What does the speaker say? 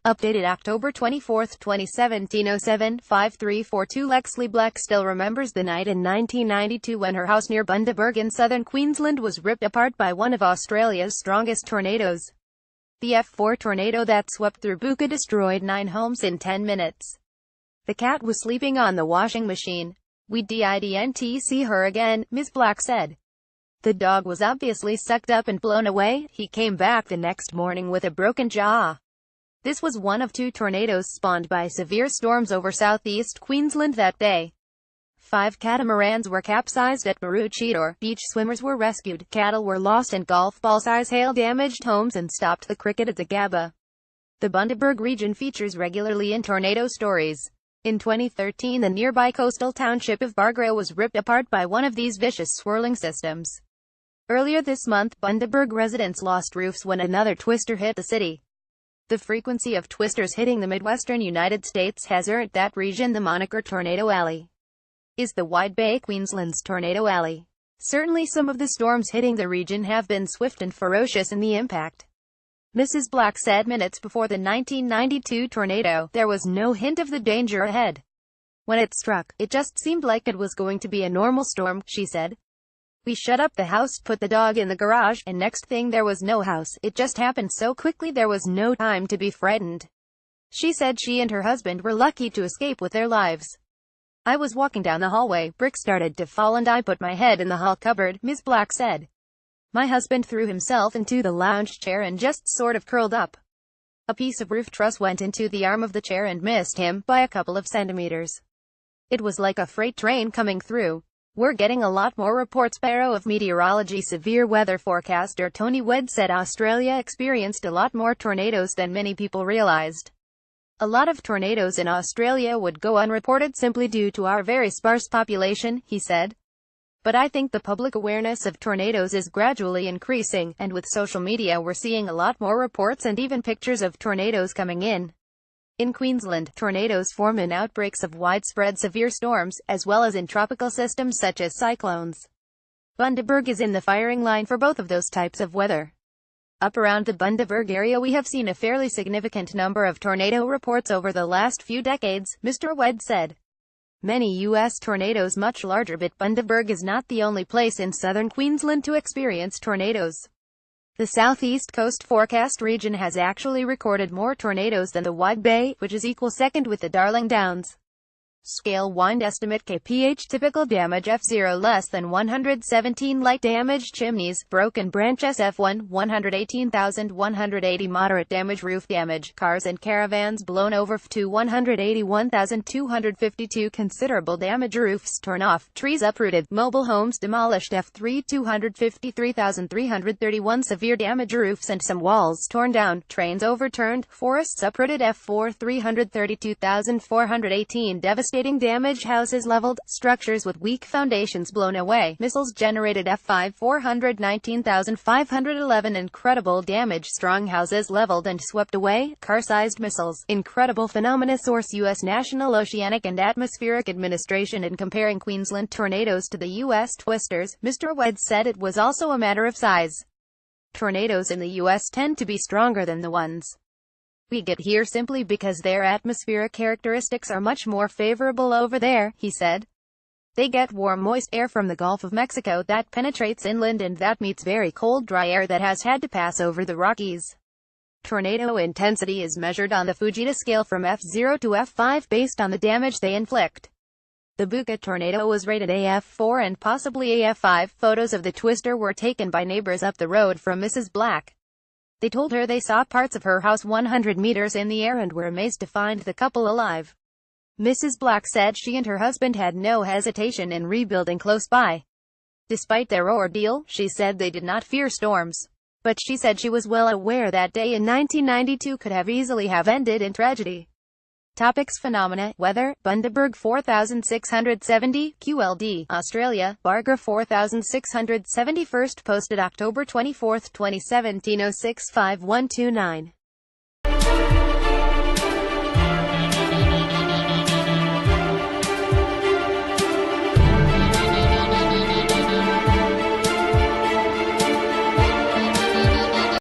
Updated October 24, 2017 07-5342. Lexly Black still remembers the night in 1992 when her house near Bundaberg in southern Queensland was ripped apart by one of Australia's strongest tornadoes. The F4 tornado that swept through Buka destroyed 9 homes in 10 minutes. The cat was sleeping on the washing machine. "We didn't see her again," Ms. Black said. "The dog was obviously sucked up and blown away. He came back the next morning with a broken jaw." This was one of 2 tornadoes spawned by severe storms over southeast Queensland that day. 5 catamarans were capsized at Maroochydore. Beach swimmers were rescued, cattle were lost, and golf ball-size hail damaged homes and stopped the cricket at the Gabba. The Bundaberg region features regularly in tornado stories. In 2013, the nearby coastal township of Bargra was ripped apart by one of these vicious swirling systems. Earlier this month, Bundaberg residents lost roofs when another twister hit the city. The frequency of twisters hitting the Midwestern United States has earned that region the moniker Tornado Alley. Is the Wide Bay Queensland's Tornado Alley? Certainly some of the storms hitting the region have been swift and ferocious in the impact. Mrs. Black said minutes before the 1992 tornado, there was no hint of the danger ahead. "When it struck, it just seemed like it was going to be a normal storm," she said. "We shut up the house, put the dog in the garage, and next thing there was no house. It just happened so quickly there was no time to be frightened." She said she and her husband were lucky to escape with their lives. "I was walking down the hallway, bricks started to fall and I put my head in the hall cupboard," Ms. Black said. "My husband threw himself into the lounge chair and just sort of curled up. A piece of roof truss went into the arm of the chair and missed him by a couple of centimeters. It was like a freight train coming through." "We're getting a lot more reports." Bureau of Meteorology severe weather forecaster Tony Wedd said Australia experienced a lot more tornadoes than many people realized. "A lot of tornadoes in Australia would go unreported simply due to our very sparse population," he said. "But I think the public awareness of tornadoes is gradually increasing, and with social media we're seeing a lot more reports and even pictures of tornadoes coming in." In Queensland, tornadoes form in outbreaks of widespread severe storms, as well as in tropical systems such as cyclones. Bundaberg is in the firing line for both of those types of weather. "Up around the Bundaberg area we have seen a fairly significant number of tornado reports over the last few decades," Mr. Wedd said. "Many U.S. tornadoes much larger, but Bundaberg is not the only place in southern Queensland to experience tornadoes. The southeast coast forecast region has actually recorded more tornadoes than the Wide Bay, which is equal second with the Darling Downs." Scale wind estimate kph typical damage F0 less than 117 light damage chimneys, broken branch SF1 118,180 moderate damage roof damage, cars and caravans blown over to 181,252 considerable damage roofs torn off, trees uprooted, mobile homes demolished F3 253,331 severe damage roofs and some walls torn down, trains overturned, forests uprooted F4 332,418 devastating damage, houses leveled, structures with weak foundations blown away, missiles generated F5 419,511 incredible damage, strong houses leveled and swept away, car-sized missiles. Incredible phenomena. Source: U.S. National Oceanic and Atmospheric Administration. In comparing Queensland tornadoes to the U.S. twisters, Mr. Wedd said it was also a matter of size. "Tornadoes in the U.S. tend to be stronger than the ones we get here simply because their atmospheric characteristics are much more favorable over there," he said. "They get warm moist air from the Gulf of Mexico that penetrates inland and that meets very cold dry air that has had to pass over the Rockies." Tornado intensity is measured on the Fujita scale from F0 to F5 based on the damage they inflict. The Buka tornado was rated AF4 and possibly AF5. Photos of the twister were taken by neighbors up the road from Mrs. Black. They told her they saw parts of her house 100 meters in the air and were amazed to find the couple alive. Mrs. Black said she and her husband had no hesitation in rebuilding close by. Despite their ordeal, she said they did not fear storms. But she said she was well aware that day in 1992 could have easily have ended in tragedy. Topics: Phenomena, Weather, Bundaberg 4670, QLD, Australia, Bargra 4671, posted October 24, 2017 065129.